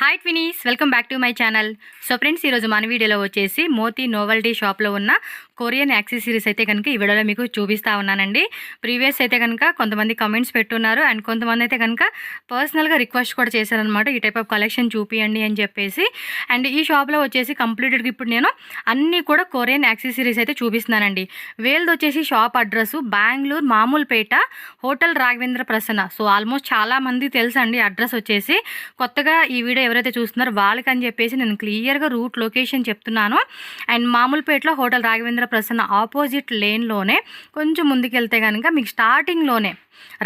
Hi twinnies, welcome back to my channel. So friends, ఈరోజు మన వీడియోలో వచ్చేసి మోతీ నోవెల్టీ షాప్లో ఉన్న కొరియన్ యాక్సెసరీస్ అయితే కనుక ఈ వీడియోలో మీకు చూపిస్తూ ఉన్నానండి. ప్రీవియస్ అయితే కనుక కొంతమంది కమెంట్స్ పెట్టున్నారు అండ్ కొంతమంది అయితే కనుక పర్సనల్గా రిక్వెస్ట్ కూడా చేశారనమాట, ఈ టైప్ ఆఫ్ కలెక్షన్ చూపియండి అని చెప్పేసి. అండ్ ఈ షాప్లో వచ్చేసి కంప్లీటెడ్గా ఇప్పుడు నేను అన్నీ కూడా కొరియన్ యాక్సెసరీస్ అయితే చూపిస్తున్నానండి. వీళ్ళది వచ్చేసి shop address Bengaluru Mamulpet, hotel Raghavendra Prasanna. So almost చాలామంది తెలుసండి అడ్రస్ వచ్చేసి. కొత్తగా ఈ వీడియో ఎవరైతే చూస్తున్నారో వాళ్ళకని చెప్పేసి నేను క్లియర్గా రూట్ లొకేషన్ చెప్తున్నాను. అండ్ మామూలుపేటలో హోటల్ రాఘవేంద్ర ప్రసన్న ఆపోజిట్ లేన్లోనే కొంచెం ముందుకెళ్తే కనుక మీకు స్టార్టింగ్లోనే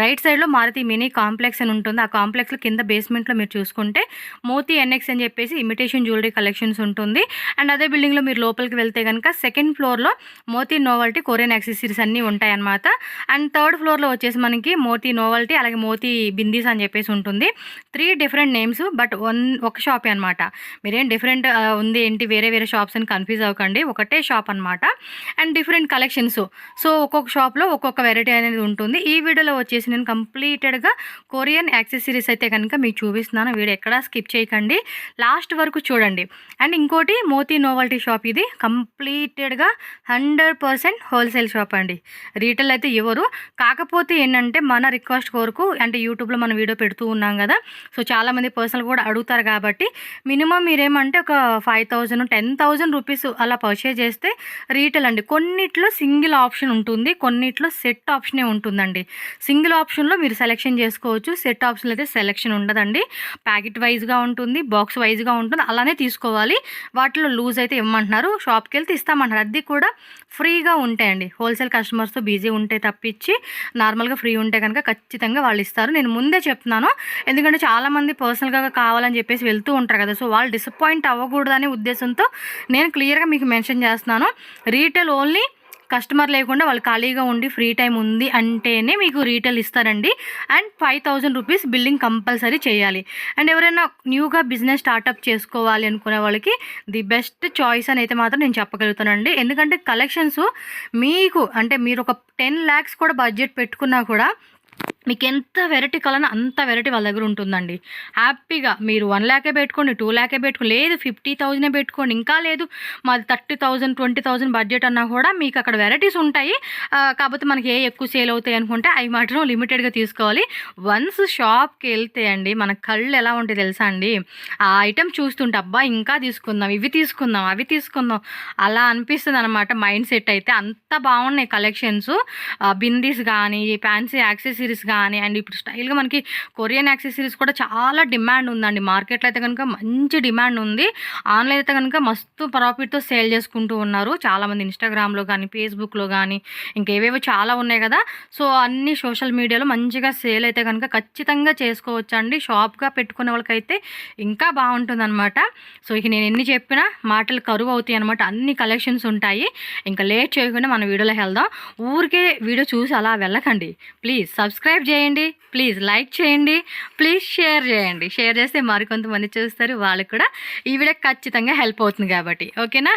రైట్ సైడ్లో మారుతి మినీ కాంప్లెక్స్ అని ఉంటుంది. ఆ కాంప్లెక్స్లో కింద బేస్మెంట్లో మీరు చూసుకుంటే మోతీ ఎన్ఎక్స్ అని చెప్పేసి ఇమిటేషన్ జ్యువెలరీ కలెక్షన్స్ ఉంటుంది. అండ్ అదే బిల్డింగ్లో మీరు లోపలికి వెళ్తే కనుక సెకండ్ ఫ్లోర్లో మోతీ నోవెల్టీ కొరియన్ యాక్సెసరీస్ అన్నీ ఉంటాయన్నమాట. అండ్ థర్డ్ ఫ్లోర్లో వచ్చేసి మనకి మోతీ నోవెల్టీ అలాగే మోతీ బిందీస్ అని చెప్పేసి ఉంటుంది. 3 డిఫరెంట్ నేమ్స్, బట్ ఒక షాపే అనమాట. మీరేం డిఫరెంట్ ఉంది ఏంటి వేరే వేరే షాప్స్ అని కన్ఫ్యూజ్ అవ్వకండి, ఒకటే షాప్ అనమాట. And different collections. సో ఒక్కొక్క షాప్లో ఒక్కొక్క వెరైటీ అనేది ఉంటుంది. ఈ వీడియోలో వచ్చేసి నేను కంప్లీటెడ్గా కొరియన్ యాక్సెసరీస్ అయితే కనుక మీకు చూపిస్తున్నాను. వీడియో ఎక్కడా స్కిప్ చేయకండి, లాస్ట్ వరకు చూడండి. అండ్ ఇంకోటి మోతీ నోవెల్టీ షాప్, ఇది కంప్లీటెడ్గా 100% హోల్సేల్ షాప్ అండి. రీటైల్ అయితే ఇవ్వరు. కాకపోతే ఏంటంటే మన రిక్వెస్ట్ కోరుకు అంటే యూట్యూబ్లో మనం వీడియో పెడుతూ ఉన్నాం కదా, సో చాలామంది పర్సనల్ కూడా అడుగుతారు కాబట్టి మినిమం మీరేమంటే ఒక 5,000 10,000 రూపీస్ అలా పర్చేజ్ చేస్తే రీటైల్ అండి. కొన్నిట్లో సింగిల్ ఆప్షన్ ఉంటుంది, కొన్నిట్లో సెట్ ఆప్షనే ఉంటుందండి. సింగిల్ ఆప్షన్లో మీరు సెలెక్షన్ చేసుకోవచ్చు, సెట్ ఆప్షన్ అయితే సెలెక్షన్ ఉండదండి. ప్యాకెట్ వైజ్గా ఉంటుంది, బాక్స్ వైజ్గా ఉంటుంది, అలానే తీసుకోవాలి. వాటిలో లూజ్ అయితే ఇవ్వమంటున్నారు, షాప్కి వెళ్తే ఇస్తామంటారు. అది కూడా ఫ్రీగా ఉంటాయండి. హోల్సేల్ కస్టమర్స్తో బిజీ ఉంటే తప్పించి నార్మల్గా ఫ్రీ ఉంటే కనుక ఖచ్చితంగా వాళ్ళు ఇస్తారు. నేను ముందే చెప్తున్నాను, ఎందుకంటే చాలామంది పర్సనల్గా కావాలని చెప్పేసి వెళ్తూ ఉంటారు కదా, సో వాళ్ళు డిసప్పాయింట్ అవ్వకూడదనే ఉద్దేశంతో నేను క్లియర్గా మీకు మెన్షన్ చేస్తున్నాను. రీటైల్ ఓన్లీ కస్టమర్ లేకుండా వాళ్ళు ఖాళీగా ఉండి ఫ్రీ టైం ఉంది అంటేనే మీకు రీటైల్ ఇస్తారండి. అండ్ 5,000 రూపీస్ బిల్లింగ్ కంపల్సరీ చేయాలి. అండ్ ఎవరైనా న్యూగా బిజినెస్ స్టార్టప్ చేసుకోవాలి అనుకునే వాళ్ళకి ది బెస్ట్ చాయిస్ అని అయితే మాత్రం నేను చెప్పగలుగుతానండి. ఎందుకంటే కలెక్షన్స్ మీకు అంటే మీరు ఒక 10 lakhs కూడా బడ్జెట్ పెట్టుకున్నా కూడా మీకు ఎంత వెరైటీ కావాలన్నా అంత వెరైటీ వాళ్ళ దగ్గర ఉంటుందండి. హ్యాపీగా మీరు 1 lakh పెట్టుకోండి, 2 lakh పెట్టుకోండి, లేదు 50,000 పెట్టుకోండి, ఇంకా లేదు మాది 30,000 20,000 బడ్జెట్ అన్నా కూడా మీకు అక్కడ వెరైటీస్ ఉంటాయి. కాకపోతే మనకి ఎక్కువ సేల్ అవుతాయి అనుకుంటే అవి మాత్రం లిమిటెడ్గా తీసుకోవాలి. వన్స్ షాప్కి వెళ్తే అండి మన కళ్ళు ఎలా ఉంటాయి తెలుసా అండి, ఆ ఐటెం చూస్తుంటే అబ్బా ఇంకా తీసుకుందాం, ఇవి తీసుకుందాం, అవి తీసుకుందాం అలా అనిపిస్తుంది అనమాట. మైండ్ సెట్ అయితే అంత బాగున్నాయి కలెక్షన్స్. బిందీస్ కానీ, ఫ్యాన్సీ యాక్సెసరీస్ కానీ, అండ్ ఇప్పుడు స్టైల్గా మనకి కొరియన్ యాక్సెసరీస్ కూడా చాలా డిమాండ్ ఉందండి. మార్కెట్లో అయితే కనుక మంచి డిమాండ్ ఉంది. ఆన్లైన్ అయితే కనుక మస్తు ప్రాఫిట్తో సేల్ చేసుకుంటూ ఉన్నారు చాలామంది. ఇన్స్టాగ్రామ్లో కానీ, ఫేస్బుక్లో కానీ, ఇంకేవేవో చాలా ఉన్నాయి కదా, సో అన్ని సోషల్ మీడియాలో మంచిగా సేల్ అయితే కనుక ఖచ్చితంగా చేసుకోవచ్చు అండి. షాప్గా పెట్టుకునే వాళ్ళకైతే ఇంకా బాగుంటుంది అనమాట. సో ఇక నేను ఎన్ని చెప్పినా మాటలు కరువు అవుతాయి అనమాట. అన్ని కలెక్షన్స్ ఉంటాయి. ఇంకా లేట్ చేయకుండా మన వీడియోలోకి వెళ్దాం. ఊరికే వీడియో చూసి అలా వెళ్ళకండి, ప్లీజ్ సబ్స్క్రైబ్ చేయండి, ప్లీజ్ లైక్ చేయండి, ప్లీజ్ షేర్ చేయండి. షేర్ చేస్తే మరికొంతమంది చూస్తారు, వాళ్ళకి కూడా ఈ వీడియో ఖచ్చితంగా హెల్ప్ అవుతుంది కాబట్టి. ಓಕೆನಾ?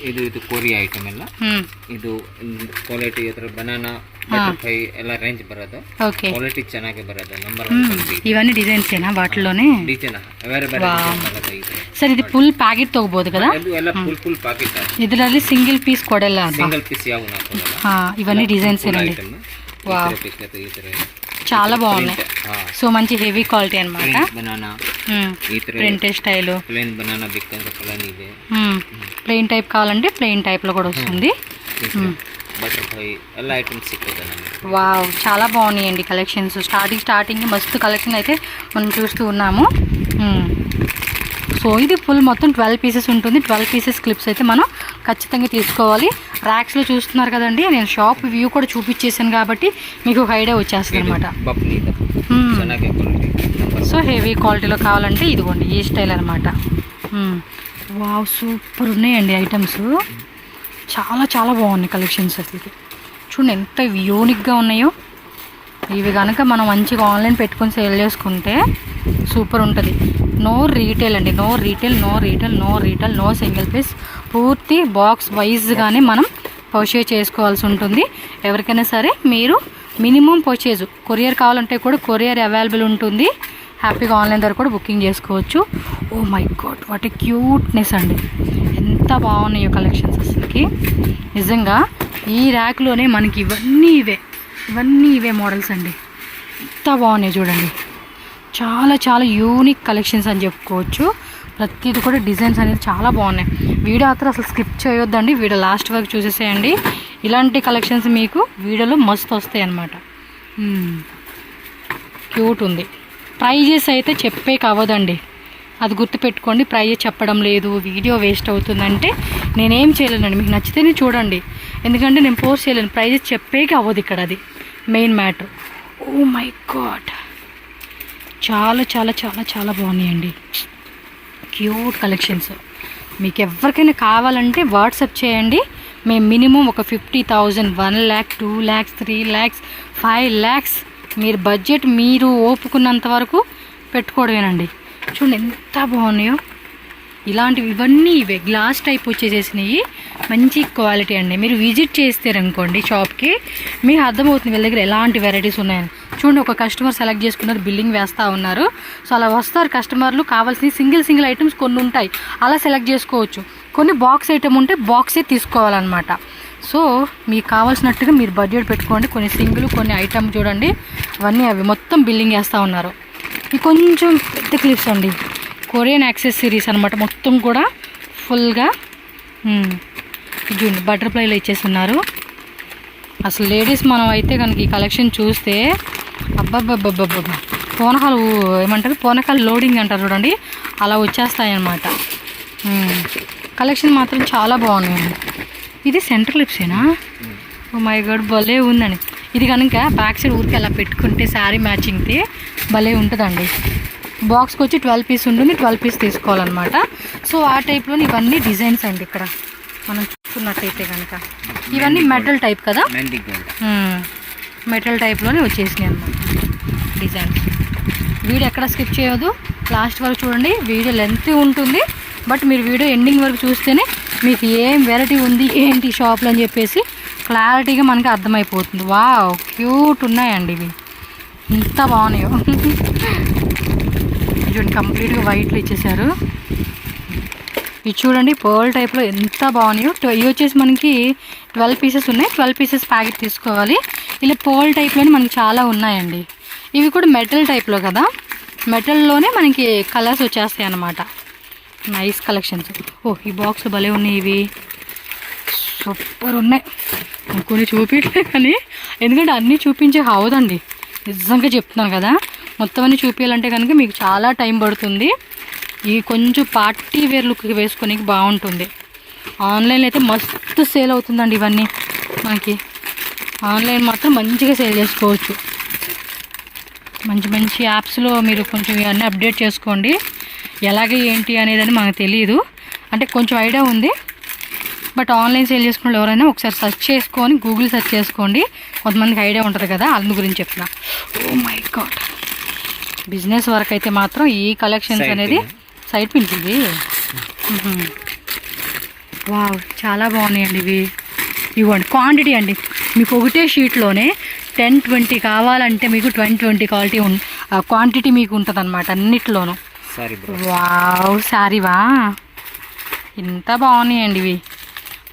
ಇದು ಕೋರಿ ಐಟಮ್ ಎಲ್ಲ ಇದು ಕ್ವಾಲಿಟಿ ಹತ್ರ ಬನಾನಾ ಬಟರ್ಫ್ಲೈ ಎಲ್ಲ ರೇಂಜ್ ಬರೋದು. ಕ್ವಾಲಿಟಿ ಚೆನ್ನಾಗಿ ಬರೋದು. ನಂಬರ್ 1 ఇవన్నీ డిజైన్స్ ఏనా వాటిలోనే? ಡಿಸೈನ್ ಬೇರೆ ಬೇರೆ ಸರ್ ಇದು ಫುಲ್ ಪ್ಯಾಕೆಟ್ ತಗೋಬಹುದು కదా? ಇದು ಎಲ್ಲ ಫುಲ್ ಪ್ಯಾಕೆಟ್. ಇದರಲ್ಲಿ ಸಿಂಗಲ್ ಪೀಸ್ ಕೊಡಲ್ಲ ಅಲ್ವಾ? ಸಿಂಗಲ್ ಪೀಸ್ ಯಾವ ಹಾಕೋಲ್ಲ. ఇవన్నీ డిజైన్స్ ఏనండి. చాలా బాగున్నాయి. సో మంచి హెవీ క్వాలిటీ అనమాట. Banana printed style, plain banana బిక్కన్ ప్లెయిన్ ಇದೆ. ప్లెయిన్ టైప్ కావాలంటే ప్లెయిన్ టైప్లో కూడా వస్తుంది. బటర్ఫ్లై ಎಲ್ಲ ఐటమ్స్ సిక్కుతాయి మనకి. వావ్, చాలా బాగున్నాయండి కలెక్షన్స్. స్టార్టింగ్ మస్తు కలెక్షన్ అయితే మనం చూస్తూ ఉన్నాము. సో ఇది ఫుల్ మొత్తం 12 పీసెస్ ఉంటుంది. 12 పీసెస్ క్లిప్స్ అయితే మనం ఖచ్చితంగా తీసుకోవాలి. ర్యాక్స్లో చూస్తున్నారు కదండి, నేను షాప్ వ్యూ కూడా చూపించేసాను కాబట్టి మీకు ఒక ఐడియా వచ్చేస్తుంది అనమాట. సో హెవీ క్వాలిటీలో కావాలంటే ఇదిగోండి ఈ స్టైల్ అనమాట. వావ్, సూపర్ ఉన్నాయండి ఐటమ్స్. చాలా చాలా బాగున్నాయి కలెక్షన్స్. అసలు చూడండి ఎంత యూనిక్గా ఉన్నాయో. ఇవి కనుక మనం మంచిగా ఆన్లైన్ పెట్టుకొని సేల్ చేసుకుంటే సూపర్ ఉంటుంది. నో రీటైల్ అండి, no retail, no retail, no retail, no single piece. పూర్తి బాక్స్ వైజ్గానే మనం పర్చేజ్ చేసుకోవాల్సి ఉంటుంది. ఎవరికైనా సరే మీరు మినిమం పర్చేజ్, కొరియర్ కావాలంటే కూడా కొరియర్ అవైలబుల్ ఉంటుంది. హ్యాపీగా ఆన్లైన్ ద్వారా కూడా బుకింగ్ చేసుకోవచ్చు. Oh my god, what a cuteness అండి, ఎంత బాగున్నాయో కలెక్షన్స్ అసలుకి. నిజంగా ఈ ర్యాక్లోనే మనకి ఇవన్నీ ఇవే మోడల్స్ అండి. ఎంత బాగున్నాయి చూడండి, చాలా చాలా యూనిక్ కలెక్షన్స్ అని చెప్పుకోవచ్చు. ప్రతిది కూడా డిజైన్స్ అనేది చాలా బాగున్నాయి. వీడియో అసలు స్కిప్ చేయొద్దండి, వీడియో లాస్ట్ వరకు చూసేసేయండి. ఇలాంటి కలెక్షన్స్ మీకు వీడియోలో మస్తు వస్తాయి అన్నమాట. క్యూట్ ఉంది. ప్రైజెస్ అయితే చెప్పే కావదండి, అది గుర్తుపెట్టుకోండి. ప్రైజెస్ చెప్పడం లేదు, వీడియో వేస్ట్ అవుతుందంటే నేనేం చేయలేనండి. మీకు నచ్చితేనే చూడండి, ఎందుకంటే నేను పోస్ట్ చేయలేను. ప్రైజెస్ చెప్పేకి అవ్వదు ఇక్కడ, అది main matter. Oh my god, చాలా చాలా చాలా చాలా బాగున్నాయండి, క్యూట్ కలెక్షన్స్. మీకు ఎవరికైనా కావాలంటే వాట్సాప్ చేయండి. మేము మినిమం ఒక 50,000, 1 lakh, 2 lakhs, 3 lakhs, 5 lakhs మీరు బడ్జెట్ మీరు ఓపుకున్నంత వరకు పెట్టుకోవడమేనండి. చూడండి ఎంత బాగున్నాయో. ఇలాంటివి ఇవన్నీ ఇవే గ్లాస్ టైప్ వచ్చేసేసినాయి, మంచి క్వాలిటీ అండి. మీరు విజిట్ చేస్తారనుకోండి షాప్కి, మీకు అర్థమవుతుంది వీళ్ళ దగ్గర ఎలాంటి వెరైటీస్ ఉన్నాయని. చూడండి, ఒక కస్టమర్ సెలెక్ట్ చేసుకున్నారు, బిల్లింగ్ వేస్తూ ఉన్నారు. సో అలా వస్తారు కస్టమర్లు, కావాల్సిన సింగిల్ ఐటమ్స్ కొన్ని ఉంటాయి, అలా సెలెక్ట్ చేసుకోవచ్చు. కొన్ని బాక్స్ ఐటమ్ ఉంటే బాక్సే తీసుకోవాలన్నమాట. సో మీకు కావాల్సినట్టుగా మీరు బడ్జెట్ పెట్టుకోండి. కొన్ని సింగిల్, కొన్ని ఐటమ్ చూడండి, అవన్నీ అవి మొత్తం బిల్లింగ్ వేస్తూ ఉన్నారు. ఇవి కొంచెం పెద్ద క్లిప్స్ అండి, కొరియన్ యాక్సెసరీస్ అనమాట, మొత్తం కూడా ఫుల్గా చూడండి బటర్ఫ్లైలో ఇచ్చేస్తున్నారు. అసలు లేడీస్ మనం అయితే కనుక ఈ కలెక్షన్ చూస్తే అబ్బబ్బబ్బబ్బబ్బా, పూనకాలు ఏమంటారు, పూనకాలు లోడింగ్ అంటారు చూడండి, అలా వచ్చేస్తాయి అన్నమాట. కలెక్షన్ మాత్రం చాలా బాగున్నాయండి. ఇది సెంటర్ లిప్సేనా? ఓ మై గాడ్, భలే ఉందండి. ఇది కనుక బ్యాక్ సైడ్ ఊరికి అలా పెట్టుకుంటే శారీ మ్యాచింగ్కి భలే ఉంటుందండి. బాక్స్కి వచ్చి 12 పీస్ ఉంటుంది, 12 పీస్ తీసుకోవాలన్నమాట. సో ఆ టైప్లో ఇవన్నీ డిజైన్స్ అండి. ఇక్కడ మనం చూసుకున్నట్టయితే కనుక ఇవన్నీ మెటల్ టైప్ కదా, మెటల్ టైప్లోనే వచ్చేసినాయి అన్నమాట డిజైన్స్. వీడియో ఎక్కడ స్కిప్ చేయొద్దు, లాస్ట్ వరకు చూడండి. వీడియో లెంత్ ఉంటుంది, బట్ మీరు వీడియో ఎండింగ్ వరకు చూస్తేనే మీకు ఏం వెరైటీ ఉంది ఏంటి షాప్లో అని చెప్పేసి క్లారిటీగా మనకి అర్థమైపోతుంది. వావ్, క్యూట్ ఉన్నాయండి ఇవి, ఎంత బాగున్నాయో. చూడండి కంప్లీట్గా వైట్లో ఇచ్చేసారు. ఇది చూడండి పర్ల్ టైప్లో ఎంత బాగున్నాయో. ఇవి వచ్చేసి మనకి 12 పీసెస్ ఉన్నాయి, 12 పీసెస్ ప్యాకెట్ తీసుకోవాలి. ఇలా పర్ల్ టైప్లోనే మనకి చాలా ఉన్నాయండి. ఇవి కూడా మెటల్ టైప్లో కదా, మెటల్లోనే మనకి కలర్స్ వచ్చేస్తాయి అన్నమాట. Nice collections. ఓ ఈ బాక్స్ భలే ఉన్నాయి, ఇవి సూపర్ ఉన్నాయి. కొన్ని చూపించలేదు కానీ, ఎందుకంటే అన్నీ చూపించే అవదండి, నిజంగా చెప్తున్నాను కదా. మొత్తం అన్నీ చూపించాలంటే కనుక మీకు చాలా టైం పడుతుంది. ఇవి కొంచెం పార్టీ వేర్ లుక్కి వేసుకోనికి బాగుంటుంది. ఆన్లైన్లో అయితే మస్తు సేల్ అవుతుందండి ఇవన్నీ. మనకి ఆన్లైన్ మాత్రం మంచిగా సేల్ చేసుకోవచ్చు. మంచి మంచి యాప్స్లో మీరు కొంచెం ఇవన్నీ అప్డేట్ చేసుకోండి. ఎలాగే ఏంటి అనేదని మనకు తెలియదు, అంటే కొంచెం ఐడియా ఉంది. బట్ ఆన్లైన్ సేల్ చేసుకున్న ఎవరైనా ఒకసారి సెర్చ్ చేసుకొని గూగుల్ సెర్చ్ చేసుకోండి, కొంతమందికి ఐడియా ఉంటుంది కదా, అందు గురించి చెప్తున్నా. ఓ మై గాడ్, బిజినెస్ వరకు అయితే మాత్రం ఈ కలెక్షన్స్ అనేది సైడ్ పిన్స్ ఇవి. వావ్, చాలా బాగున్నాయండి ఇవి. ఇవ్వండి క్వాంటిటీ అండి, మీకు ఒకటే షీట్లోనే 10-20 కావాలంటే మీకు 20 క్వాంటిటీ మీకు ఉంటుంది అనమాట అన్నిట్లోనూ. వావ్, శారీవా, ఇంత బాగున్నాయండి ఇవి.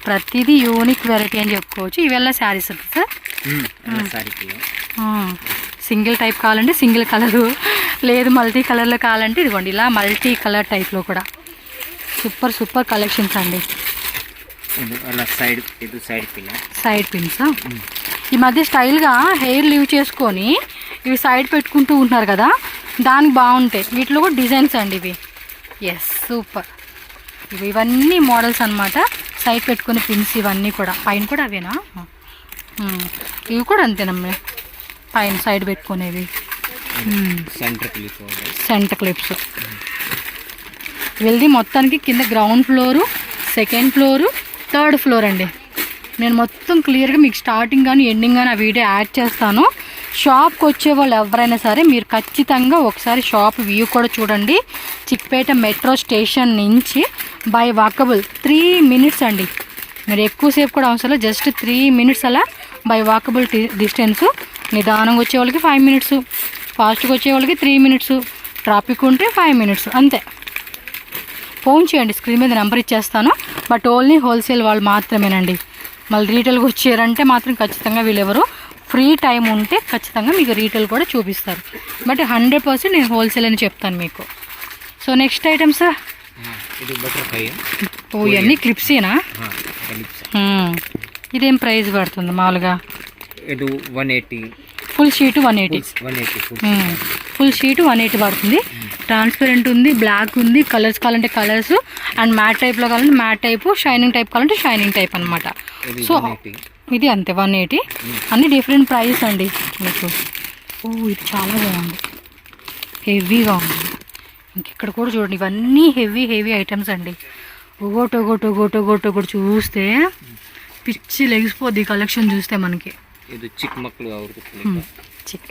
ప్రతిదీ యూనిక్ వెరైటీ అని చెప్పుకోవచ్చు. ఇవెల్లా శారీస్ సార్, సింగిల్ టైప్ కావాలంటే సింగిల్ కలరు, లేదు మల్టీ కలర్లో కావాలంటే ఇదిగోండి ఇలా మల్టీ కలర్ టైప్లో కూడా సూపర్ సూపర్ కలెక్షన్స్ అండి. సైడ్ పిన్స్ ఈ మధ్య స్టైల్గా హెయిర్ లీవ్ చేసుకొని ఇవి సైడ్ పెట్టుకుంటూ ఉంటున్నారు కదా, దానికి బాగుంటాయి. వీటిలో కూడా డిజైన్స్ అండి ఇవి. Yes, super. ఇవన్నీ మోడల్స్ అనమాట, సైడ్ పెట్టుకునే పిన్స్ ఇవన్నీ కూడా. పైన కూడా అవేనా? ఇవి కూడా అంతేనమ్మా, పైన సైడ్ పెట్టుకునేవి సెంటర్ క్లిప్స్. వీళ్ళది మొత్తానికి కింద ground floor, second floor, third floor అండి. నేను మొత్తం క్లియర్గా మీకు స్టార్టింగ్ కానీ ఎండింగ్ కానీ ఆ వీడియో యాడ్ చేస్తాను. షాప్కి వచ్చే వాళ్ళు ఎవరైనా సరే మీరు ఖచ్చితంగా ఒకసారి షాప్ వ్యూ కూడా చూడండి. చిక్పేట మెట్రో స్టేషన్ నుంచి బై వాకబుల్ 3 minutes అండి. మీరు ఎక్కువసేపు కూడా అవసరం, జస్ట్ 3 minutes అలా బై వాకబుల్ డిస్టెన్స్. నిదానంగా వచ్చే వాళ్ళకి 5 minutes, ఫాస్ట్గా వచ్చే వాళ్ళకి 3 minutes, ట్రాఫిక్ ఉంటే 5 minutes అంతే. ఫోన్ చేయండి, స్క్రీన్ మీద నెంబర్ ఇచ్చేస్తాను. బట్ ఓన్లీ హోల్సేల్ వాళ్ళు మాత్రమేనండి. మళ్ళీ రీటైల్కి వచ్చారంటే మాత్రం ఖచ్చితంగా వీళ్ళెవరు ఫ్రీ టైం ఉంటే ఖచ్చితంగా మీకు రీటైల్ కూడా చూపిస్తారు. బట్ 100% నేను హోల్సేల్ అని చెప్తాను మీకు. సో నెక్స్ట్ ఐటమ్స్ ఇది బటర్ఫ్లై. ఓ ఇవన్నీ క్లిప్సేనా? ఇదేం ప్రైస్ పడుతుంది మామూలుగా? ఇది 180. Full sheet 180. ఫుల్ షీట్ 180 పడుతుంది. ట్రాన్స్పరెంట్ ఉంది, బ్లాక్ ఉంది, కలర్స్ కావాలంటే కలర్స్, అండ్ మ్యాట్ టైప్లో కావాలంటే మ్యాట్ టైపు, షైనింగ్ టైప్ కావాలంటే షైనింగ్ టైప్ అనమాట. సో ఇది అంతే 180. అన్ని డిఫరెంట్ ప్రైస్ అండి మీకు. ఓ ఇది చాలా బాగుంది, హెవీగా ఉంది. ఇంకెక్కడ కూడా చూడండి, ఇవన్నీ హెవీ ఐటమ్స్ అండి. ఒకటి చూస్తే పిచ్చి లెగిసిపోద్ది కలెక్షన్ చూస్తే మనకి. ఇది చిక్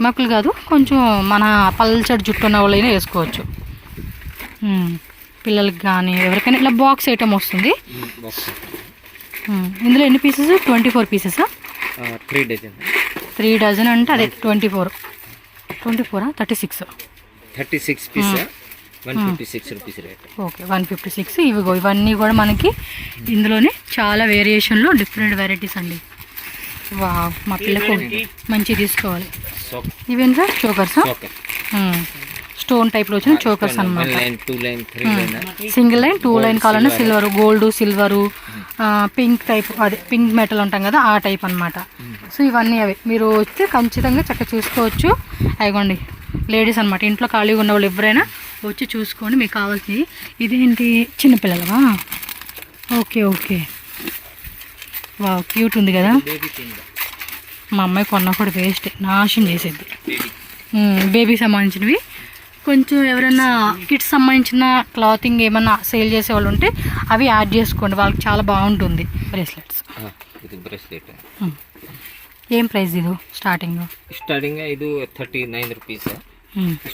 మక్కులు కాదు, కొంచెం మన పల్చడి జుట్టు ఉన్న వాళ్ళైనా వేసుకోవచ్చు. పిల్లలకి కానీ ఎవరికైనా ఇలా బాక్స్ ఐటమ్ వస్తుంది. ఇందులో ఎన్ని పీసెస్? 24 పీసెసా? 3 డజన్ అంటే అదే 24. 36 పీస్ 156 రూపీస్ రేట్. ఓకే 156. ఇవన్నీ కూడా మనకి ఇందులోనే చాలా వేరియేషన్లో డిఫరెంట్ వెరైటీస్ అండి. వా మా పిల్లకు మంచిగా తీసుకోవాలి. ఇవేం సార్? చోకర్సా? స్టోన్ టైప్లో వచ్చిన చోకర్స్ అనమాట. సింగిల్ లైన్, 2 లైన్ కావాలన్నా silver, gold, silver, pink type, అదే పింక్ మెటల్ ఉంటాం కదా ఆ టైప్ అనమాట. సో ఇవన్నీ అవి మీరు వస్తే ఖచ్చితంగా చక్కగా చూసుకోవచ్చు. అయిగోండి లేడీస్ అనమాట, ఇంట్లో ఖాళీగా ఉన్న వాళ్ళు ఎవరైనా వచ్చి చూసుకోండి మీకు కావాల్సింది. ఇదేంటి చిన్నపిల్లలవా? ఓకే వా క్యూట్ ఉంది కదా. మా అమ్మాయి కొన్నా కూడా వేస్ట్, నాశనం చేసేది. బేబీకి సంబంధించినవి కొంచెం ఎవరైనా కిడ్స్ సంబంధించిన క్లాతింగ్ ఏమన్నా సేల్ చేసే వాళ్ళు ఉంటే అవి యాడ్ చేసుకోండి, వాళ్ళకి చాలా బాగుంటుంది. బ్రేస్లెట్స్ ఏం ప్రైస్ ಇದು ಸ್ಟಾರ್ಟಿಂಗ್ ಇದು 39 ರೂಪೀಸ್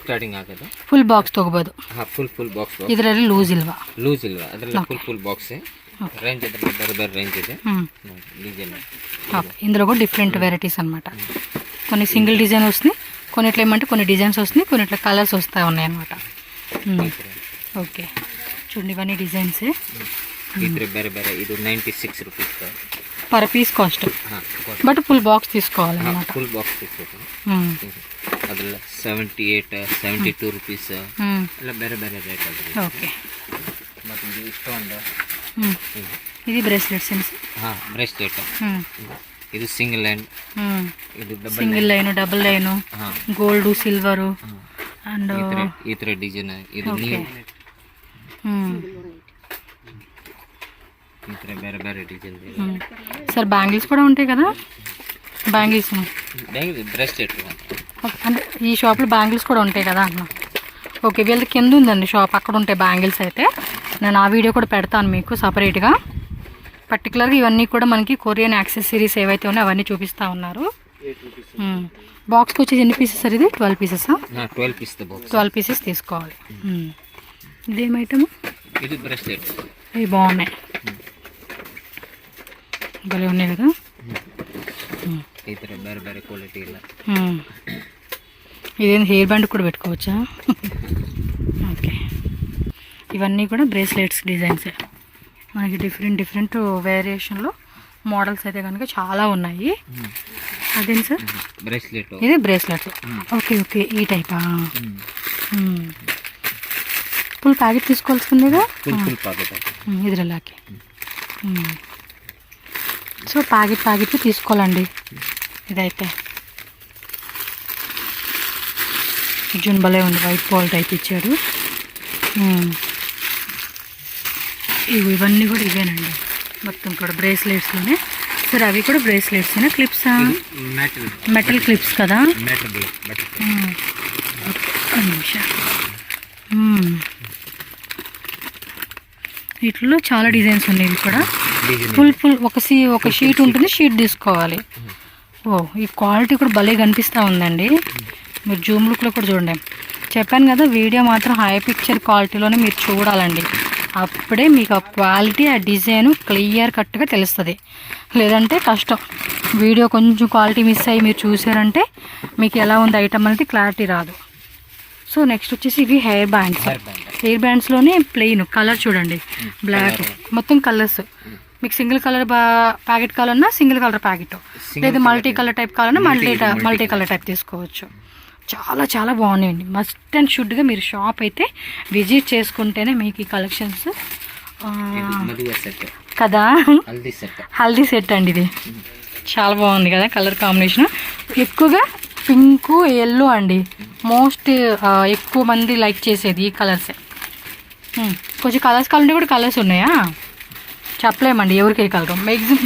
ಸ್ಟಾರ್ಟಿಂಗ್ ಆಗೋದು. ಫುಲ್ ಬಾಕ್ಸ್ ತಗೋಬಹುದು. Full box. ಇದರಲ್ಲಿ ಲೂಸ್ ಇಲ್ವಾ? ಅದರಲ್ಲಿ ಫುಲ್ ಬಾಕ್ಸ್. రేంజ్ ಬೇರೆ రేంజ్ ಇದೆ. డిజైన్ ఇందులో కూడా డిఫరెంట్ వెరైటీస్ అనమాట. కొన్ని సింగిల్ డిజైన్ వస్తుంది, కొన్నిట్లో ఏమంటే కొన్ని డిజైన్స్ వస్తుంది, కొన్నిట్లో కలర్స్ వస్తూ ఉన్నాయి అనమాట. ఓకే చూడండి ఇవన్నీ డిజైన్స్. ಬೇರೆ ಇದು 96 rupees per piece cost. But full box తీసుకోవాలి అనమాట. ఫుల్ బాక్స్ తీసుకోవాలి. ಅದೆಲ್ಲ 78 72 ರೂಪೀಸ್ ಎಲ್ಲ ಬೇರೆ ರೇಟ್ ಅದು. ఓకే ಮತ್ತೆ ಇದು ಇಷ್ಟೊಂದು ఇది బ్రేస్లెట్స్. బ్రేస్లెట్. ఇది సింగిల్ లైన్, ఇది double line, gold, silver and ಈ ತರ ಡಿಸೈನ್. ಇದು ನ್ಯೂ ಈ ತರ ಬೇರೆ ಡಿಸೈನ್. సార్ బ్యాంగిల్స్ కూడా ఉంటాయి కదా? బ్యాంగిల్స్ బ్రేస్లెట్ అంటే ఈ షాప్లో బ్యాంగిల్స్ కూడా ఉంటాయి కదా అన్న. ఓకే వీళ్ళ కింద ఉందండి షాప్, అక్కడ ఉంటాయి బ్యాంగిల్స్. అయితే నేను ఆ వీడియో కూడా పెడతాను మీకు సపరేట్గా. పర్టికులర్గా ఇవన్నీ కూడా మనకి కొరియన్ యాక్సెసరీస్ ఏవైతే ఉన్నాయో అవన్నీ చూపిస్తూ ఉన్నారు. బాక్స్కి వచ్చేసి ఎన్ని పీసెస్ సార్? ఇది 12 పీసెసా? 12 పీసెస్ తీసుకోవాలి. ఇదేం ఐటమ్? ఇది బ్రేస్లెట్. ఇవి బాగున్నాయి, భలే ఉన్నాయి కదా. ಬೇರೆ ಕ್ವಾಲಿಟಿ ಇಲ್ಲ. ఇదేం హెయిర్ బ్యాండ్ కూడా పెట్టుకోవచ్చా? ఓకే ఇవన్నీ కూడా బ్రేస్లెట్స్ డిజైన్స్ మనకి డిఫరెంట్ వేరియేషన్లో మోడల్స్ అయితే కనుక చాలా ఉన్నాయి. అదేంటి సార్? బ్రేస్లెట్. ఇది బ్రేస్లెట్. ఓకే ఈ టైపా? ఫుల్ ప్యాకెట్ తీసుకోవాల్సిందిగా. ఇది అలాగే. సో ప్యాకెట్ తీసుకోవాలండి. ఇదైతే జూన్ భలే ఉంది, వైట్ బాల్ టైప్ ఇచ్చాడు. ఇవన్నీ కూడా ఇవేనండి మొత్తం కూడా బ్రేస్లెట్స్లోనే. సరే అవి కూడా బ్రేస్లెట్స్ క్లిప్సా? మెటల్ క్లిప్స్ కదా. వీటిలో చాలా డిజైన్స్ ఉన్నాయి. ఇవి కూడా ఫుల్ ఒక షీట్ ఉంటుంది, షీట్ తీసుకోవాలి. ఓ ఈ క్వాలిటీ కూడా భలే కనిపిస్తూ ఉందండి. మీరు జూమ్ లుక్లో కూడా చూడండి. చెప్పాను కదా వీడియో మాత్రం హై పిక్చర్ క్వాలిటీలోనే మీరు చూడాలండి. అప్పుడే మీకు ఆ క్వాలిటీ, ఆ డిజైన్ క్లియర్ కట్గా తెలుస్తుంది. లేదంటే కష్టం. వీడియో కొంచెం క్వాలిటీ మిస్ అయ్యి మీరు చూసారంటే మీకు ఎలా ఉంది ఐటమ్ అనేది క్లారిటీ రాదు. సో నెక్స్ట్ వచ్చేసి ఇవి hair bands. Hair band. Hair బ్యాండ్స్లోనే ప్లెయిన్ కలర్ చూడండి, బ్లాక్ మొత్తం కలర్స్. మీకు సింగిల్ కలర్ ప్యాకెట్ కావాలన్నా సింగిల్ కలర్ ప్యాకెట్, లేదా మల్టీ కలర్ టైప్ కావాలన్నా మల్టీ కలర్ టైప్ తీసుకోవచ్చు. చాలా చాలా బాగున్నాయండి. మస్ట్ అండ్ షుడ్గా మీరు షాప్ అయితే విజిట్ చేసుకుంటేనే మీకు ఈ కలెక్షన్స్ కదా. హల్దీ సెట్ అండి ఇది. చాలా బాగుంది కదా కలర్ కాంబినేషన్. ఎక్కువగా పింక్ ఎల్లో అండి మోస్ట్ ఎక్కువ మంది లైక్ చేసేది ఈ కలర్సే. కొంచెం కలర్స్ కావాలంటే కూడా కలర్స్ ఉన్నాయా చెప్పలేమండి ఎవరికి ఏ కలర్.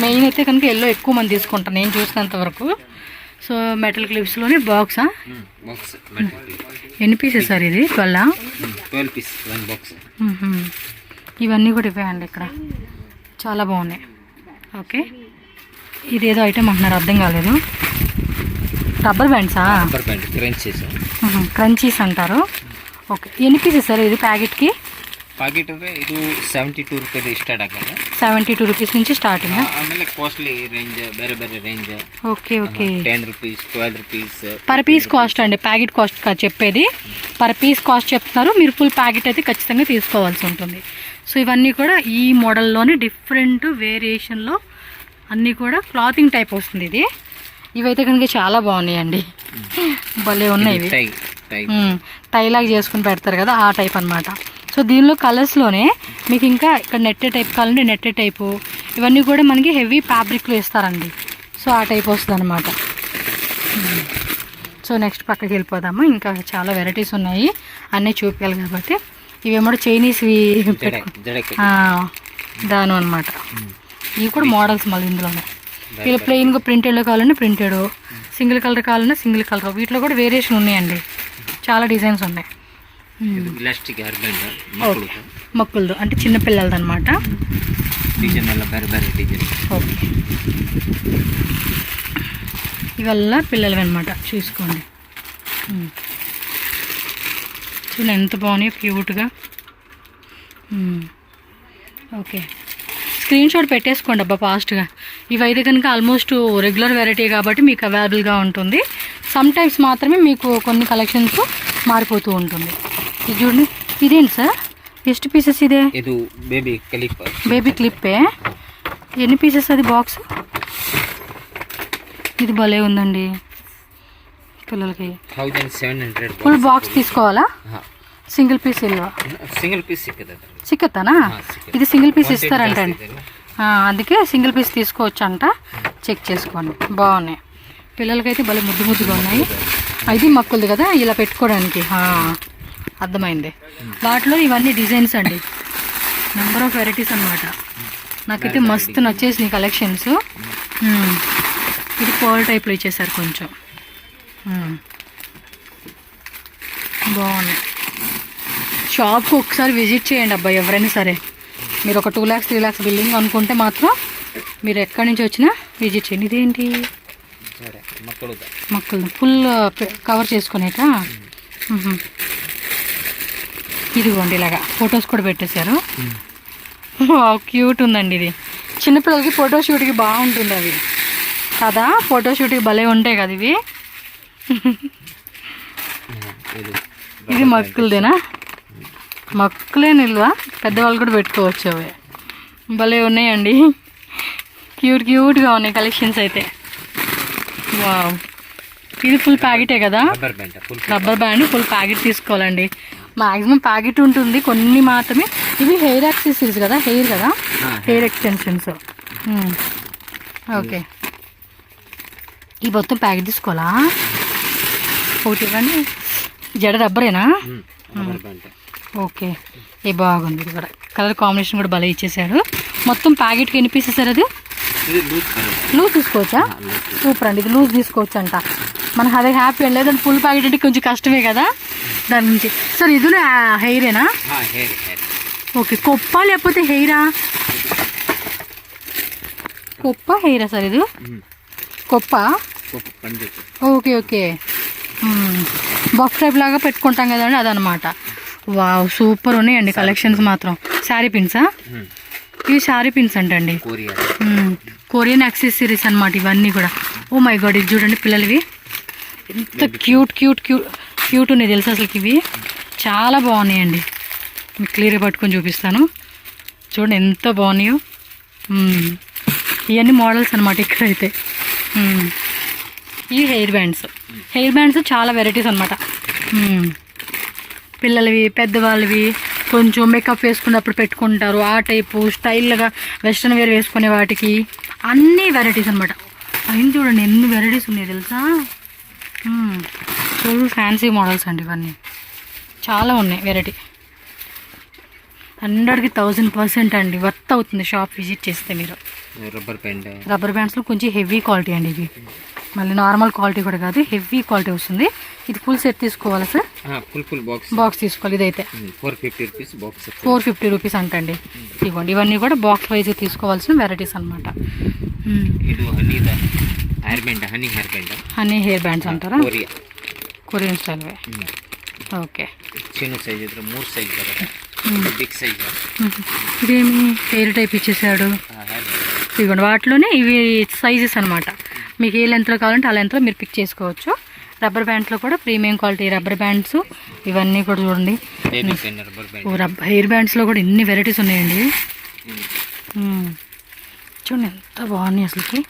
మెయిన్ అయితే కనుక ఎల్లో ఎక్కువ మంది తీసుకుంటాను నేను చూసినంత వరకు. సో మెటల్ క్లిప్స్లోనే బాక్సా, ఎన్ని పీసెస్ సార్ ఇది? 12 పీస్ బాక్స్. ఇవన్నీ కూడా ఇవే అండి ఇక్కడ చాలా బాగున్నాయి. ఓకే, ఇదేదో ఐటమ్ అంటున్నారు అర్థం కాలేదు. రబ్బర్ బ్యాండ్సా? రబ్బర్ బ్యాండ్ క్రంచీస్ అంటారు. ఓకే, ఎన్ని పీసెస్ సార్ ఇది ప్యాకెట్కి? ಪ್ಯಾಕೆಟ್ ಇದು 72 ರೂಪಾಯಿ ಸ್ಟಾರ್ಟ್ ಆಗುತ್ತೆ. 72 ರೂಪೀಸ್ నుంచి ಸ್ಟಾರ್ಟಿಂಗ್. ಆಮೇಲೆ ಕಾಸ್ಟ್ಲಿ ರೇಂಜ್ ಬೇರೆ ಬೇರೆ range. Okay okay. 10 rupees 12 rupees per piece cost అండి. ప్యాకెట్ కాస్ట్ చెప్పేది పర్ పీస్ కాస్ట్ చెప్తున్నారు. మీరు ఫుల్ ప్యాకెట్ అయితే ఖచ్చితంగా తీసుకోవాల్సి ఉంటుంది. సో ఇవన్నీ కూడా ఈ మోడల్లోనే డిఫరెంట్ వేరియేషన్లో అన్నీ కూడా క్లాతింగ్ టైప్ వస్తుంది ఇది. ఇవైతే కనుక చాలా బాగున్నాయండి, భలే ఉన్నాయి ఇవి. టైలాగ్ చేసుకుని పెడతారు కదా ఆ టైప్ అనమాట. సో దీనిలో కలర్స్లోనే మీకు ఇంకా ఇక్కడ నెట్టే టైప్ కావాలంటే నెట్టే టైపు, ఇవన్నీ కూడా మనకి హెవీ ఫ్యాబ్రిక్లో ఇస్తారండి. సో ఆ టైప్ వస్తుంది అనమాట. సో నెక్స్ట్ పక్కకి వెళ్ళిపోదాము. ఇంకా చాలా వెరైటీస్ ఉన్నాయి, అన్నీ చూపించాలి కాబట్టి. ఇవేమో చైనీస్వి దాను అనమాట. ఇవి కూడా మోడల్స్ మళ్ళీ ఇందులోనే. ఇలా ప్లెయిన్గా ప్రింటెడ్లో కావాలంటే ప్రింటెడ్, సింగిల్ కలర్ కావాలన్నా సింగిల్ కలర్. వీటిలో కూడా వేరియేషన్ ఉన్నాయండి, చాలా డిజైన్స్ ఉన్నాయి. మక్కులతో అంటే చిన్నపిల్లలది అనమాట. ఓకే, ఇవల్ల పిల్లలవి అనమాట. చూసుకోండి చూడండి ఎంత బాగున్నాయి క్యూట్గా. ఓకే, స్క్రీన్ షాట్ పెట్టేసుకోండి అబ్బా ఫాస్ట్గా. ఇవైతే కనుక ఆల్మోస్ట్ రెగ్యులర్ వెరైటీ కాబట్టి మీకు అవైలబుల్గా ఉంటుంది. సమ్ టైమ్స్ మాత్రమే మీకు కొన్ని కలెక్షన్స్ మారిపోతూ ఉంటుంది. ఇది చూడండి, ఇదేంటి సార్ ಎಷ್ಟು పీసెస్ ಇದೆ? ಇದು ಬೇಬಿ ಕ್ಲಿಪ್. బేబీ క్లిప్పే. ఎన్ని పీసెస్ అది బాక్స్? ఇది భలే ఉందండి పిల్లలకి. 1700 ఫుల్ బాక్స్ తీసుకోవాలా? సింగిల్ పీస్ ఇల్వా? సింగిల్ పీస్ సిక్కతానా? ఇది సింగిల్ పీస్ ఇస్తారంటండి, అందుకే సింగిల్ పీస్ తీసుకోవచ్చు అంట. చెక్ చేసుకోండి, బాగున్నాయి. పిల్లలకైతే భలే ముద్దు ముద్దుగా ఉన్నాయి. ఇది మక్కులది కదా ఇలా పెట్టుకోవడానికి, అర్థమైంది. వాటిలో ఇవన్నీ డిజైన్స్ అండి, నెంబర్ ఆఫ్ వెరైటీస్ అనమాట. నాకైతే మస్తు నచ్చేసినాయి కలెక్షన్స్. ఇది పర్ల్ టైప్లో ఇచ్చేసారు కొంచెం, బాగున్నాయి. షాప్కి ఒకసారి విజిట్ చేయండి అబ్బాయి ఎవరైనా సరే. మీరు ఒక 2 lakhs 3 lakhs బిల్డింగ్ అనుకుంటే మాత్రం మీరు ఎక్కడి నుంచి వచ్చినా విజిట్ చేయండి. ఇదేంటి? మక్కులు ఫుల్ కవర్ చేసుకునేట. ఇదిగోండి ఇలాగా ఫొటోస్ కూడా పెట్టేశారు. క్యూట్ ఉందండి ఇది. చిన్నపిల్లలకి ఫోటోషూట్కి బాగుంటుంది అవి కదా, ఫోటోషూట్కి భలే ఉంటాయి కదా ఇవి. ఇది మక్కులదేనా? మక్కులే నిల్వా, పెద్దవాళ్ళు కూడా పెట్టుకోవచ్చు. అవి భలే ఉన్నాయండి, క్యూట్గా ఉన్నాయి కలెక్షన్స్ అయితే. వావ్, ఇది ఫుల్ ప్యాకెటే కదా, రబ్బర్ బ్యాండ్ ఫుల్ ప్యాకెట్ తీసుకోవాలండి. మ్యాక్సిమం ప్యాకెట్ ఉంటుంది, కొన్ని మాత్రమే. ఇవి హెయిర్ యాక్సెసరీస్ కదా, హెయిర్ ఎక్స్టెన్షన్స్. ఓకే, ఈ మొత్తం ప్యాకెట్ తీసుకోవాలా? ఒకటి ఇవ్వండి. జడ రబ్బరేనా? ఓకే, ఏ బాగుంది. ఇది కూడా కలర్ కాంబినేషన్ కూడా భలే ఇచ్చేసాడు. మొత్తం ప్యాకెట్కి ఎన్ని పీసెస్ సార్ అది? లూజ్ తీసుకోవచ్చా? సూపర్ అండి, ఇది లూజ్ తీసుకోవచ్చు అంట. మనకు అదే హ్యాపీ అండి. లేదంటే ఫుల్ ప్యాకెట్ అంటే కొంచెం కష్టమే కదా దాని నుంచి. సార్ ఇది హెయిరేనా? ఓకే, కొప్ప లేకపోతే హెయిరా? కొప్ప హెయిరా సార్ ఇది? Koppa. Okay okay, buff type లాగా పెట్టుకుంటాం కదండి అదనమాట. వావ్, సూపర్ ఉన్నాయండి కలెక్షన్స్ మాత్రం. శారీ పిన్సా? ఇవి శారీ పిన్స్ అంటండి, కొరియన్ యాక్సెసరీస్ అనమాట ఇవన్నీ కూడా. ఓ మై గాడ్, ఇది చూడండి పిల్లలవి ఎంత క్యూట్ క్యూట్ ఉన్నాయి తెలుసు అసలుకి ఇవి చాలా బాగున్నాయండి. మీకు క్లియర్గా పట్టుకొని చూపిస్తాను. చూడండి ఎంత బాగున్నాయో. ఇవన్నీ మోడల్స్ అనమాట ఇక్కడైతే. ఇవి హెయిర్ బ్యాండ్స్ చాలా వెరైటీస్ అనమాట. పిల్లలవి పెద్దవాళ్ళవి కొంచెం మేకప్ వేసుకున్నప్పుడు పెట్టుకుంటారు ఆ టైపు స్టైల్గా వెస్ట్రన్ వేర్ వేసుకునే వాటికి అన్ని వెరైటీస్ అనమాట. అయిన చూడండి ఎన్ని వెరైటీస్ ఉన్నాయి తెలుసా. చూడు ఫ్యాన్సీ మోడల్స్ అండి ఇవన్నీ చాలా ఉన్నాయి వెరైటీ. 100కి 1000% అండి వర్త్ అవుతుంది షాప్ విజిట్ చేస్తే మీరు. రబ్బర్ బ్యాండ్స్లో కొంచెం హెవీ క్వాలిటీ అండి ఇవి. మళ్ళీ నార్మల్ క్వాలిటీ కూడా కాదు, హెవీ క్వాలిటీ వస్తుంది. ఇది ఫుల్ సెట్ తీసుకోవాలా సార్? ఫుల్ బాక్స్ తీసుకోవాలి. ఇదైతే 450 రూపీస్ బాక్స్. 450 రూపీస్ అంటండి. ఇవ్వండి ఇవన్నీ కూడా బాక్స్ వైజ్ తీసుకోవాల్సిన వెరైటీస్ అనమాట. హనీ హెయిర్ బ్యాండ్స్ అంటారా? Korean style. ఓకే. చిన్న సైజ్ 3 సైజ్ బిగ్ సైజ్. ఇదేమి హెయిర్ టైప్ ఇచ్చేసాడు. ఇవ్వండి వాటిలోనే ఇవి సైజెస్ అనమాట. మీకు ఏ లెంత్లో కావాలంటే ఆ లెంత్లో మీరు పిక్ చేసుకోవచ్చు. రబ్బర్ బ్యాండ్స్లో కూడా ప్రీమియం క్వాలిటీ రబ్బర్ బ్యాండ్స్ ఇవన్నీ కూడా చూడండి. హెయిర్ బ్యాండ్స్లో కూడా ఎన్ని వెరైటీస్ ఉన్నాయండి. చూడండి ఎంత బాగున్నాయి అసలుకి.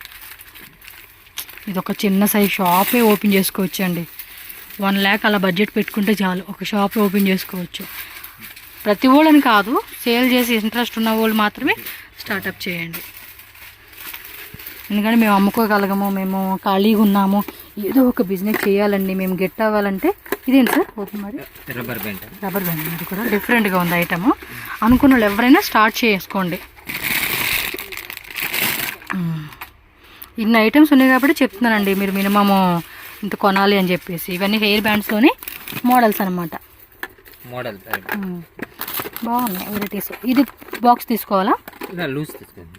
ఇది ఒక చిన్న సైజ్ షాపే ఓపెన్ చేసుకోవచ్చు అండి. 1 lakh అలా బడ్జెట్ పెట్టుకుంటే చాలు, ఒక షాపే ఓపెన్ చేసుకోవచ్చు. ప్రతి వాళ్ళని కాదు, సేల్ చేసి ఇంట్రెస్ట్ ఉన్న వాళ్ళు మాత్రమే స్టార్టప్ చేయండి. ఎందుకంటే మేము అమ్ముకోగలగము, మేము ఖాళీగా ఉన్నాము, ఏదో ఒక బిజినెస్ చేయాలండి, మేము గెట్ అవ్వాలంటే. ఇదేంటి సార్ ఓపెన్ మరి? Rubber band. ఇది కూడా డిఫరెంట్గా ఉంది ఐటమ్. అనుకున్న వాళ్ళు ఎవరైనా స్టార్ట్ చేసుకోండి. ఇన్ని ఐటమ్స్ ఉన్నాయి కాబట్టి చెప్తున్నానండి, మీరు మినిమము ఇంత కొనాలి అని చెప్పేసి. ఇవన్నీ హెయిర్ బ్యాండ్స్లోనే మోడల్స్ అనమాట. బాగున్నాయి వెరైటీస్. ఇది బాక్స్ తీసుకోవాలా?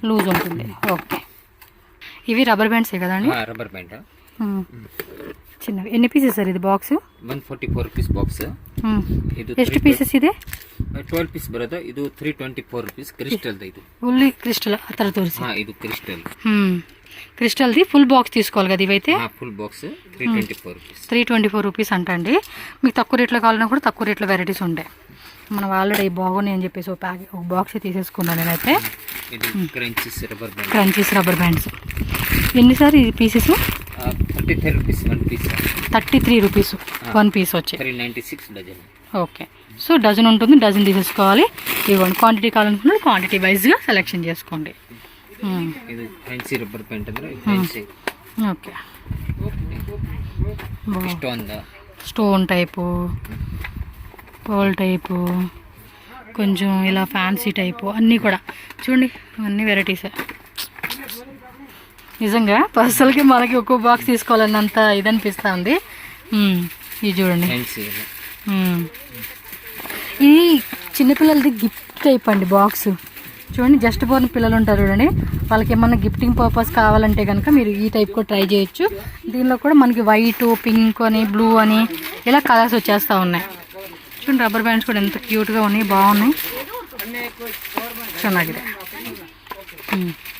లూజ్ ఉంటుంది. ఓకే. ఇవి రబ్బర్ బ్యాండ్సే కదండి? రబ్బర్ బ్యాండ్ చిన్నవి. ఎన్ని పీసెస్ సార్ ఇది బాక్స్? 144 rupees box. ಎಷ್ಟು ಪೀಸಸ್ ಇದೆ? 12 ಪೀಸ್ ಬರುತ್ತೆ. ಇದು 324 ರೂಪೀಸ್ ಕ್ರಿಸ್ಟಲ್ ಇದು. ಫುಲ್ಲಿ ಕ್ರಿಸ್ಟಲ್ ಆ ಥರ ತೋರಿಸಿ. ಇದು ಕ್ರಿಸ್ಟಲ್. క్రిస్టల్ది ఫుల్ బాక్స్ తీసుకోవాలి కదా ఇవైతే? Full box 324 rupees. 324 రూపీస్ అంట అండి. మీకు తక్కువ రేట్లో కావాలన్నా కూడా తక్కువ రేట్లో వెరైటీస్ ఉంటాయి. మనం ఆల్రెడీ బాగున్నాయి అని చెప్పేసి ఒక బాక్స్ తీసేసుకున్నాను నేనైతే. Crunchies rubber bands. ఎన్ని సార్ ఈ pieces? 33 rupees 1 piece. 33 rupees 1 piece వచ్చి 396 డజన్. ఓకే. సో డజన్ ఉంటుంది, డజన్ తీసేసుకోవాలి. ఇవ్వండి క్వాంటిటీ కావాలనుకున్న క్వాంటిటీ వైజ్గా సెలెక్షన్ చేసుకోండి. ಇದು ಫ್ಯಾನ್ಸಿ ರಬ್ಬರ್ ಪ್ಯಾಂಟ್ ಅಂದ್ರೆ fancy. Okay. Stone type, pole type, కొంచెం ఇలా ఫ్యాన్సీ టైపు అన్నీ కూడా చూడండి. అన్నీ వెరైటీసే. నిజంగా పర్సనల్గా మనకి ఒక్కో బాక్స్ తీసుకోవాలన్నంత ఇది అనిపిస్తుంది. ఇది చూడండి. ఇది చిన్నపిల్లలది గిఫ్ట్ టైప్ అండి బాక్స్. చూడండి జస్ట్ బోర్న్ పిల్లలు ఉంటారు చూడండి, వాళ్ళకి ఏమన్నా గిఫ్టింగ్ పర్పస్ కావాలంటే కనుక మీరు ఈ టైప్ కూడా ట్రై చేయొచ్చు. దీనిలో కూడా మనకి వైట్, పింక్ అని, బ్లూ అని ఇలా కలర్స్ వచ్చేస్తూ ఉన్నాయి. చూడండి రబ్బర్ బ్యాండ్స్ కూడా ఎంత క్యూట్గా ఉన్నాయి, బాగున్నాయి. ಚೆನ್ನಾಗಿದೆ.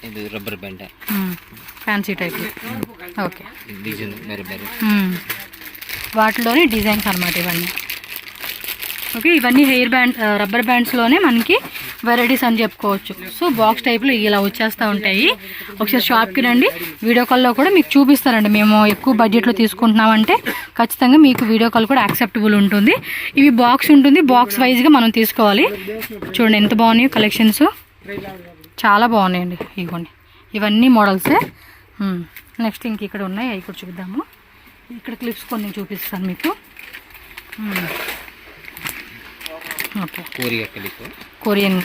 ಇದು rubber band fancy type. Okay. Design ಬೇರೆ ಬೇರೆ వాటిలోనే డిజైన్స్ అనమాట ఇవన్నీ. ఓకే. ఇవన్నీ హెయిర్ బ్యాండ్ రబ్బర్ బ్యాండ్స్లోనే మనకి వెరైటీస్ అని చెప్పుకోవచ్చు. సో బాక్స్ టైప్లో ఇలా వచ్చేస్తూ ఉంటాయి. ఒకసారి షాప్కి రండి, వీడియో కాల్లో కూడా మీకు చూపిస్తారండి. మేము ఎక్కువ బడ్జెట్లో తీసుకుంటున్నామంటే ఖచ్చితంగా మీకు వీడియో కాల్ కూడా యాక్సెప్టబుల్ ఉంటుంది. ఇవి బాక్స్ ఉంటుంది, బాక్స్ వైజ్గా మనం తీసుకోవాలి. చూడండి ఎంత బాగున్నాయో కలెక్షన్స్, చాలా బాగున్నాయండి. ఇవ్వండి ఇవన్నీ మోడల్సే. నెక్స్ట్ ఇంక ఇక్కడ ఉన్నాయి, అవి కూడా చూద్దాము. ఇక్కడ క్లిప్స్ కొన్ని చూపిస్తాను మీకు. Okay. Korean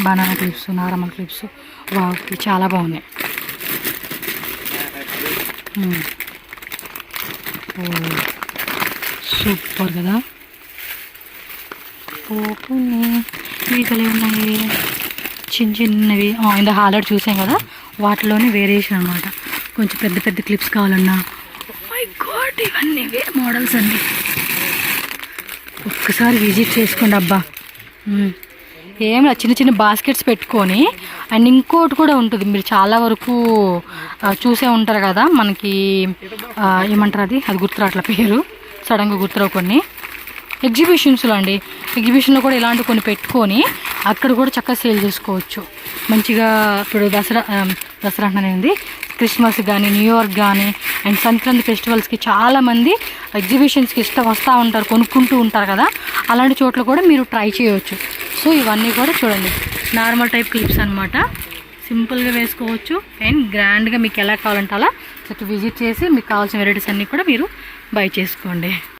banana clips, normal clips. Wow చాలా బాగున్నాయి. సూపర్ కదా. ఇవి కలిగి ఉన్నాయి చిన్న చిన్నవి. ఇంత హాలర్ చూసాం కదా, వాటిలోనే వేరియేషన్ అనమాట. కొంచెం పెద్ద పెద్ద క్లిప్స్ కావాలన్నా. మై గాడ్ ఇవన్నీ మోడల్స్ అండి. ఒక్కసారి విజిట్ చేసుకోండి అబ్బా. ఏం లేదు, చిన్న చిన్న బాస్కెట్స్ పెట్టుకొని. అండ్ ఇంకోటి కూడా ఉంటుంది, మీరు చాలా వరకు చూసే ఉంటారు కదా, మనకి ఏమంటారు అది గుర్తురాట్ల పేరు, సడన్గా గుర్తురావు. కొన్ని ఎగ్జిబిషన్స్లో అండి, ఎగ్జిబిషన్లో కూడా ఇలాంటి కొన్ని పెట్టుకొని అక్కడ కూడా చక్కగా సేల్ చేసుకోవచ్చు మంచిగా. ఇప్పుడు దసరా అంటేనేది క్రిస్మస్ కానీ, న్యూ ఇయర్ కానీ, అండ్ సంక్రాంతి ఫెస్టివల్స్కి చాలామంది ఎగ్జిబిషన్స్కి వస్తూ ఉంటారు, కొనుక్కుంటూ ఉంటారు కదా, అలాంటి చోట్ల కూడా మీరు ట్రై చేయవచ్చు. సో ఇవన్నీ కూడా చూడండి, నార్మల్ టైప్ క్లిప్స్ అనమాట, సింపుల్గా వేసుకోవచ్చు. అండ్ గ్రాండ్గా మీకు ఎలా కావాలంటే అలా విజిట్ చేసి మీకు కావాల్సిన వెరైటీస్ అన్నీ కూడా మీరు బై చేసుకోండి.